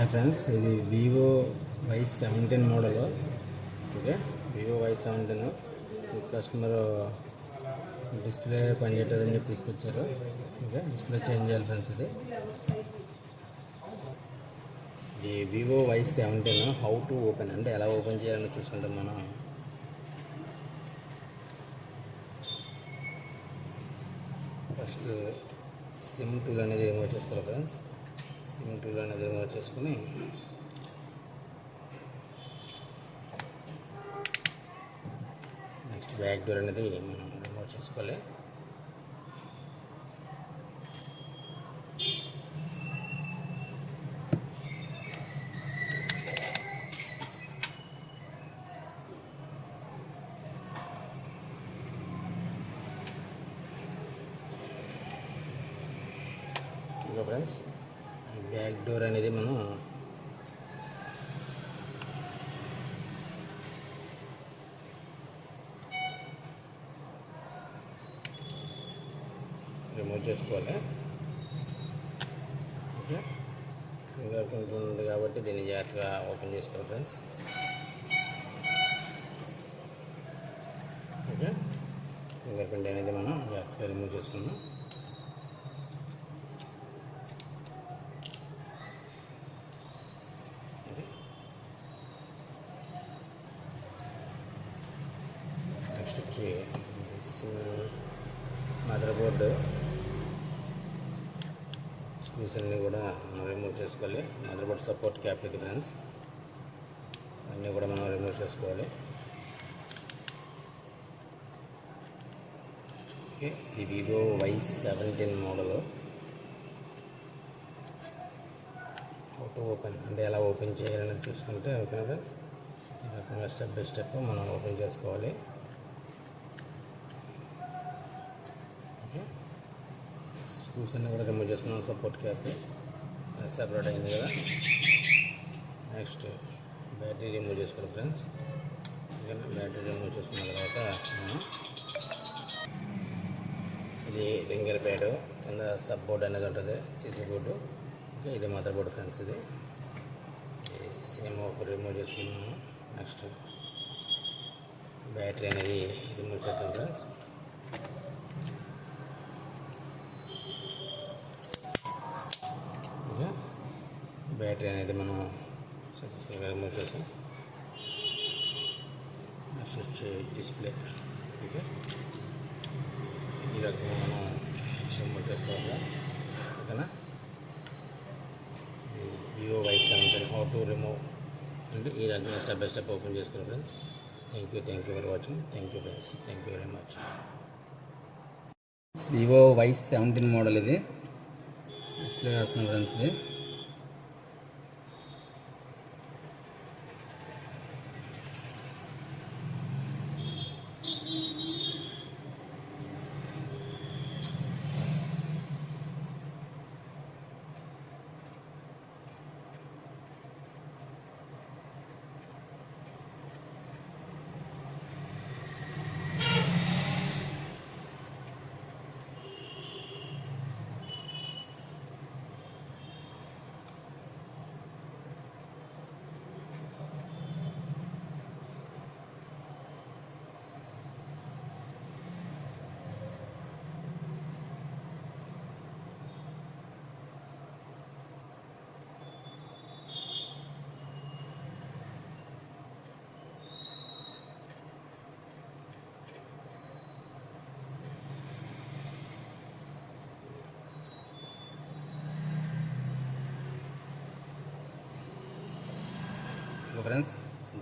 Hi friends, ఇది Vivo Y17 model. Okay, Vivo Y17 customer display పనిచేయట్లేదని చెప్పి తీసుకొచ్చారు. ఓకే, డిస్ప్లే చేంజ్ చేయాలి ఫ్రెండ్స్. ఇది Vivo Y17 how to open అంటే ఎలా ఓపెన్ చేయాలని చూసుకుంటాం మనం. ఫస్ట్ సిమ్ టూల్ అనేది రిమూవ్ చేసుకోవాలి ఫ్రెండ్స్. సిమ్ టూల్ అనేది రిమూవ్ చేసుకుని నెక్స్ట్ బ్యాక్ డోర్ అనేది మనం రిమూవ్ చేసుకోవాలి. ఇంకా ఫ్రెండ్స్, ఈ బ్యాక్ డోర్ అనేది మనం రిమూవ్ చేసుకోవాలి. ఓకే, ఫింగర్ ప్రింట్ ఉంది కాబట్టి దీన్ని జాగ్రత్తగా ఓపెన్ చేసుకోవాలి ఫ్రెండ్స్. ఓకే, ఫింగర్ ప్రింట్ అనేది మనం జాగ్రత్తగా రిమూవ్ చేసుకున్నాం. నెక్స్ట్ వచ్చి మదర్ బోర్డు స్క్రూస్ అన్నీ కూడా మనం రిమూవ్ చేసుకోవాలి. మదర్ బోర్డ్ సపోర్ట్ క్యాప్ ఇది ఫ్రెండ్స్, అన్నీ కూడా మనం రిమూవ్ చేసుకోవాలి. ఓకే, ఇది Vivo Y17 model. How to open అంటే ఎలా ఓపెన్ చేయాలని చూసుకుంటే, ఓకే ఫ్రెండ్స్, ఈ రకంగా స్టెప్ బై స్టెప్ మనం ఓపెన్ చేసుకోవాలి. ఓకే, స్క్రూస్ అన్నీ కూడా రిమూవ్ చేసుకున్నాం. సపోర్ట్ క్యాప్ సెపరేట్ అయింది కదా. నెక్స్ట్ బ్యాటరీ రిమూవ్ చేసుకోవాలి ఫ్రెండ్స్. బ్యాటరీ రిమూవ్ చేసుకున్న తర్వాత ఇది రింగర్ ప్యాడ్ కింద సబ్ బోర్డ్ అనేది ఉంటుంది, సీసీ బోర్డు. ఓకే, ఇది మదర్ బోర్డు ఫ్రెండ్స్. ఇది సేమ్ ఒక రిమూవ్ చేసుకున్నాము. నెక్స్ట్ బ్యాటరీ అనేది రిమూవ్ చేద్దాం ఫ్రెండ్స్. బ్యాటరీ అనేది మనం సక్సెస్ఫుల్గా రిమూవ్ చేసాం. నెక్స్ట్ వచ్చి డిస్ప్లే. ఓకే, ఈ రకంగా మనం రిమూవ్ చేసుకోవాలి. ఓకేనా, Vivo Y17 how to remove అంటే ఈ రకంగా స్టెప్ బై స్టెప్ ఓపెన్ చేసుకోవాలి friends. Thank you for watching. Thank you friends, thank you very much. Vivo Y17 model ఇది డిస్ప్లే వేస్తున్నాం ఫ్రెండ్స్. ఇది ఫ్రెండ్స్,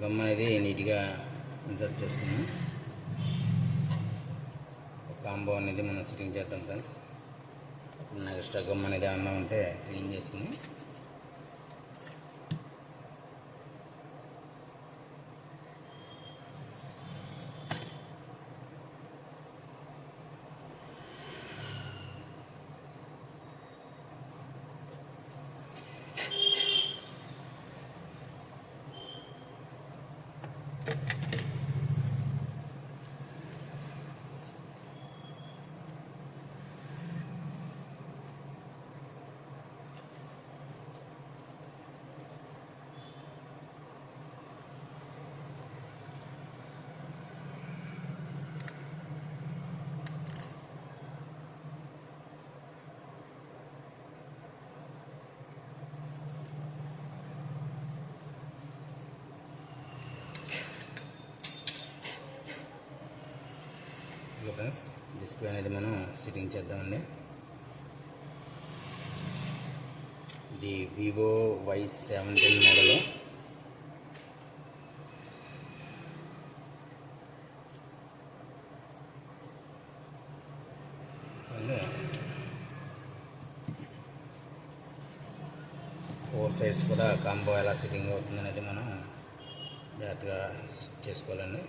గమ్ అనేది నీట్గా ఇన్సర్ట్ చేసుకున్నాం. కాంబో అనేది మనం సెట్టింగ్ చేద్దాం ఫ్రెండ్స్. నెక్స్ట్ గమ్ అనేది ఏమన్నా ఉంటే క్లీన్ చేసుకుని ఫ్రెండ్స్, డిస్ప్లే అనేది మనం సెట్టింగ్ చేద్దామండి. ఇది Vivo Y17 model. Four sides కూడా కాంబో ఎలా సెట్టింగ్ అవుతుంది అనేది మనం జాగ్రత్తగా చేసుకోవాలండి.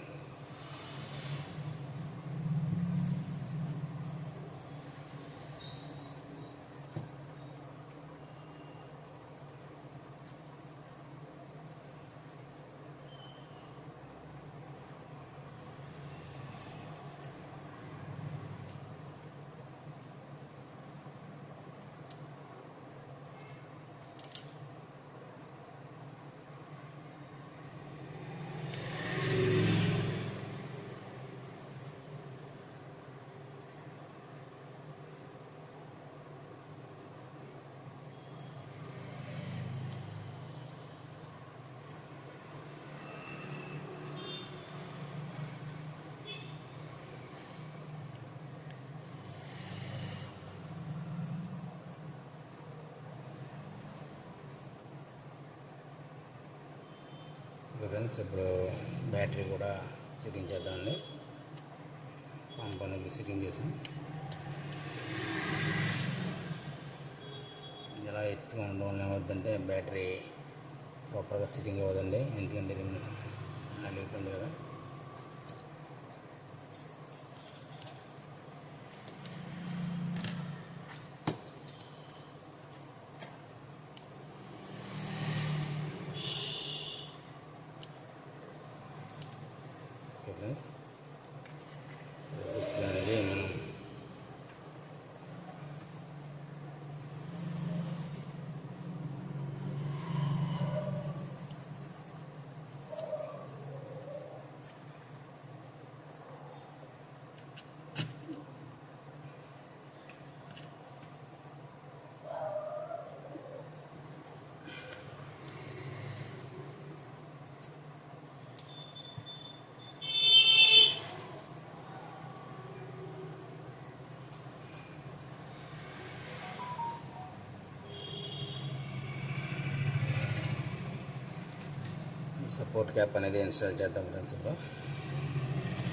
ఫ్రెండ్స్, ఇప్పుడు బ్యాటరీ కూడా సెట్టింగ్ చేద్దామండి. ఫామ్ పనులు సెట్టింగ్ చేసాం. ఇలా ఎత్తుగా ఉండడం వల్ల ఏమవుతుందంటే బ్యాటరీ ప్రాపర్గా సెట్టింగ్ అవ్వదండి. ఎందుకంటే ఇది నలిగిపోయింది కదా. ఫ్రెండ్స్, డిస్ప్లే అనేది మనం సపోర్ట్ క్యాప్ అనేది ఇన్స్టాల్ చేద్దాం ఫ్రెండ్స్. ఇప్పుడు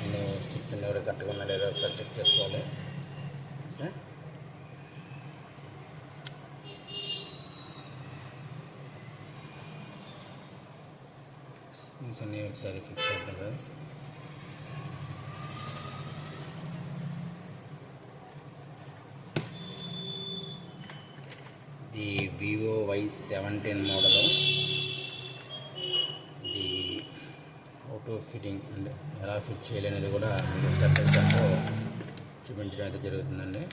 అన్ని స్టిక్స్ అన్నీ కూడా కరెక్ట్గా ఉన్నా లేదా ఒకసారి చెక్ చేసుకోవాలి. ఓకే, స్క్రూస్ అన్నీ ఒకసారి ఫిక్స్ చేద్దాం ఫ్రెండ్స్. ఇది వివో Y17 మోడల్. ఫిట్టింగ్ అంటే ఎలా ఫిట్ చేయాలనేది కూడా స్టెప్ బై స్టెప్ చూపించడం అయితే జరుగుతుందండి.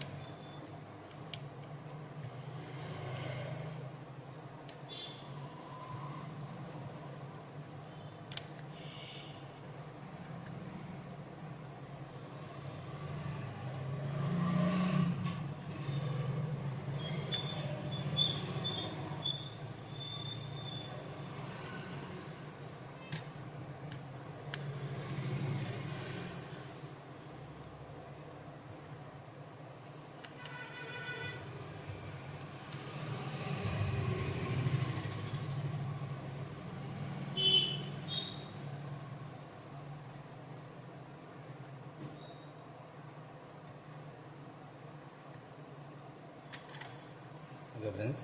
ఓకే ఫ్రెండ్స్,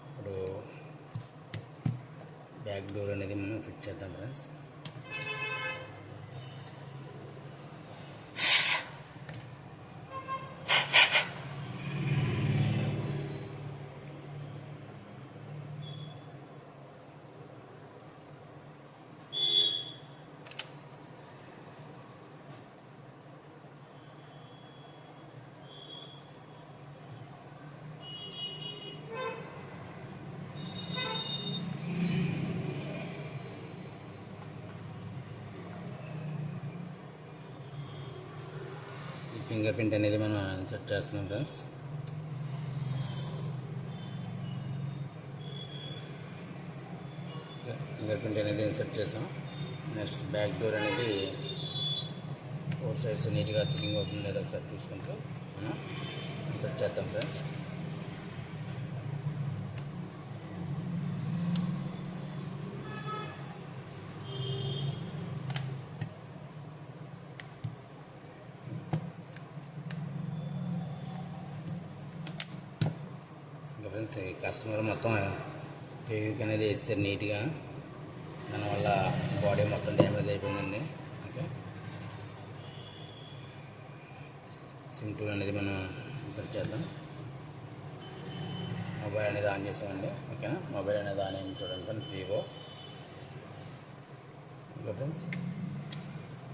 ఇప్పుడు బ్యాక్ డోర్ అనేది మనం ఫిట్ చేద్దాం ఫ్రెండ్స్. ఫింగర్ ప్రింట్ అనేది మనం సెట్ చేస్తున్నాం ఫ్రెండ్స్. ఫింగర్ ప్రింట్ అనేది ఇన్సర్ట్ చేసాం. నెక్స్ట్ బ్యాక్ డోర్ అనేది ఫోర్ సైడ్స్ నీట్గా సిట్టింగ్ అవుతుంది లేదా ఒకసారి చూసుకుంటూ మనం సెట్ చేద్దాం ఫ్రెండ్స్. ఇంకా ఫ్రెండ్స్ కస్టమర్ మొత్తం ఫెవిక్ అనేది వేస్తారు నీట్గా, దానివల్ల బాడీ మొత్తం డ్యామేజ్ అయిపోయిందండి. ఓకే, సింపుల్ అనేది మనం సెట్ చేద్దాం. మొబైల్ అనేది ఆన్ చేసామండి. ఓకేనా, మొబైల్ అనేది ఆన్ అయింది చూడండి ఫ్రెండ్స్, వివో. ఇంకా ఫ్రెండ్స్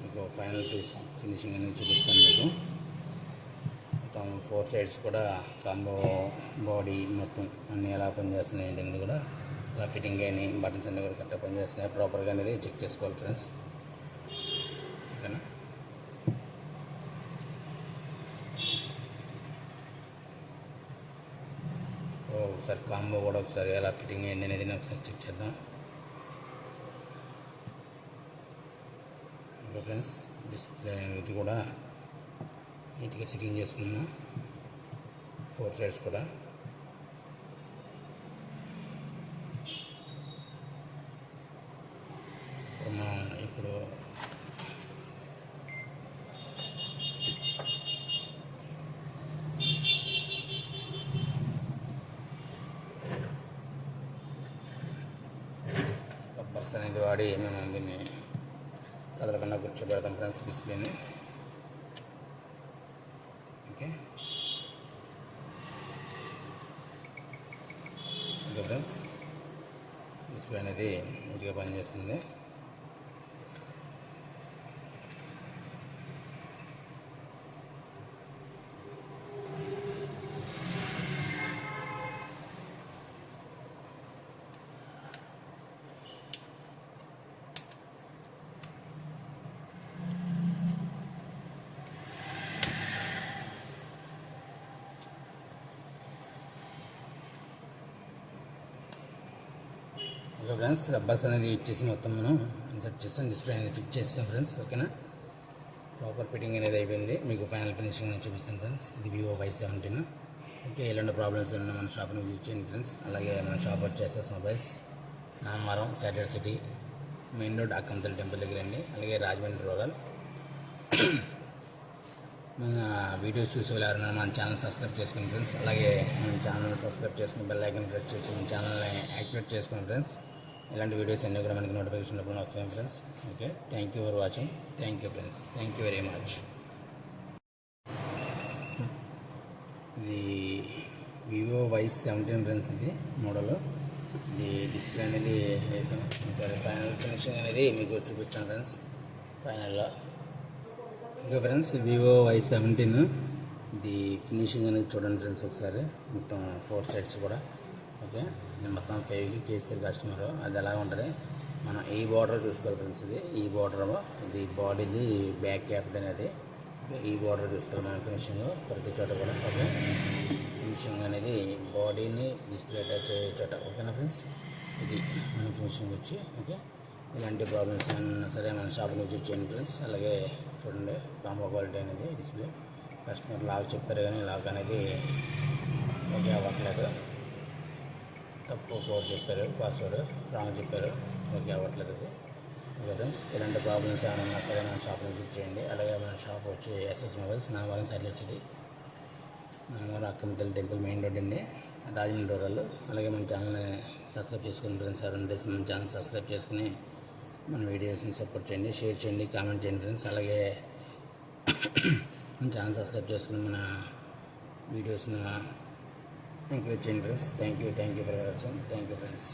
మీకు ఫైనల్ పీస్ ఫినిషింగ్ అనేది చూపిస్తాను మీకు. మొత్తం ఫోర్ సైడ్స్ కూడా కాంబో బాడీ మొత్తం అన్నీ ఎలా పనిచేస్తున్నాయి ఏంటనేది కూడా, అలా ఫిట్టింగ్ అయినాయి, బటన్స్ అన్నీ కూడా కరెక్ట్గా పనిచేస్తున్నాయి ప్రాపర్గా అనేది చెక్ చేసుకోవాలి ఫ్రెండ్స్. ఓకేనా, ఒకసారి కాంబో కూడా ఒకసారి ఎలా ఫిట్టింగ్ అయింది అనేది ఒకసారి చెక్ చేద్దాం. ఇంకా ఫ్రెండ్స్ డిస్ప్లే అనేది కూడా నీట్గా సిట్టింగ్ చేసుకున్నాం, ఫోర్ సైడ్స్ కూడా. ఇప్పుడు రబ్బర్స్ అనేది వాడి మేము దీన్ని కదలకుండా కూర్చోబెడతాం ఫ్రెండ్స్ డిస్ప్లేని. ఓకే, ఓకే ఫ్రెండ్స్, డిస్ప్లే అనేది మంచిగా పనిచేస్తుంది. ఓకే ఫ్రెండ్స్, రబ్బర్స్ అనేది ఇచ్చేసి మొత్తం మనం ఇన్సర్ట్ చేస్తాం, డిస్ప్లే అనేది ఫిట్ చేస్తాం ఫ్రెండ్స్. ఓకేనా, ప్రాపర్ ఫిట్టింగ్ అనేది అయిపోయింది. మీకు ఫైనల్ ఫినిషింగ్ అనేది చూపిస్తాను ఫ్రెండ్స్. ఇది వివో Y17. ఓకే, ఎలాంటి ప్రాబ్లమ్స్ ఉన్నా మన షాప్ని విజిట్ చేయండి ఫ్రెండ్స్. అలాగే మన షాప్ వచ్చేసేసి mobiles Namavaram satellite city main road Akkanthal temple దగ్గర అండి. అలాగే రాజమండ్రి రూరల్. మన వీడియోస్ చూసే వాళ్ళు ఎవరైనా మన ఛానల్ సబ్స్క్రైబ్ చేసుకోండి ఫ్రెండ్స్. అలాగే మన ఛానల్ సబ్స్క్రైబ్ చేసుకుని బెల్ ఐకాన్ ప్రెస్ చేసి మన ఛానల్ని యాక్టివేట్ చేసుకోండి ఫ్రెండ్స్. ఇలాంటి వీడియోస్ అన్నీ కూడా మనకి నోటిఫికేషన్ అప్పుడు వస్తాయి friends. Okay, thank you for watching. Thank you friends, thank you very much. ఇది వివో Y17 ఫ్రెండ్స్, ఇది మోడల్. ఇది డిస్ప్లే అనేది వేసాం. సరే, ఫైనల్ ఫినిషింగ్ అనేది మీకు చూపిస్తాను ఫ్రెండ్స్ ఫైనల్లో. ఓకే ఫ్రెండ్స్, వివో Y17 ఇది ఫినిషింగ్ అనేది చూడండి ఫ్రెండ్స్ ఒకసారి, మొత్తం ఫోర్ సైడ్స్ కూడా. ఓకే, ఇది మొత్తం ఫెవిక్విక్ చేస్తారు కస్టమర్. అది ఎలా ఉంటుంది మనం ఈ బార్డర్ చూసుకోవాలి ఫ్రెండ్స్. ఈ బార్డర్, ఇది బాడీది బ్యాక్ క్యాప్ అనేది. ఈ బార్డర్ చూసుకోవాలి మనం ఫినిషింగ్ ప్రతి చోట కూడా. ఓకే, ఫినిషింగ్ అనేది బాడీని డిస్ప్లే అటాచ్ అయ్యే చోట. ఓకేనా ఫ్రెండ్స్, ఇది మన ఫినిషింగ్ వచ్చి. ఓకే, ఇలాంటి ప్రాబ్లమ్స్ ఏమన్నా సరే మన షాప్ని విజిట్ చేయండి ఫ్రెండ్స్. అలాగే చూడండి కాంబో క్వాలిటీ అనేది డిస్ప్లే. కస్టమర్ లాక్ చెప్పారు కానీ లాక్ అనేది ఓకే అవ్వట్లేదు, తప్పు కోడ్ చెప్పారు, పాస్వర్డ్ రాంగ్ చెప్పారు, ఓకే అవ్వట్లేదు అది. ఓకే ఫ్రెండ్స్, ఇలాంటి ప్రాబ్లమ్స్ ఏమైనా సరే మన షాప్ని విజిట్ చేయండి. అలాగే మన షాప్ వచ్చి SS mobiles Namavaram satellite city, Namavaram Akkanthal temple main road అండి, రాజమండ్రి రూరల్. అలాగే మన ఛానల్ని సబ్స్క్రైబ్ చేసుకుని ఫ్రెండ్స్, 7 days మన ఛానల్ సబ్స్క్రైబ్ చేసుకుని మన వీడియోస్ని సపోర్ట్ చేయండి, షేర్ చేయండి, కామెంట్ చేయండి ఫ్రెండ్స్. అలాగే మన ఛానల్ సబ్స్క్రైబ్ చేసుకుని మన వీడియోస్ని ఎంకరేజ్ చేయండి friends. Thank you for watching. Thank you friends.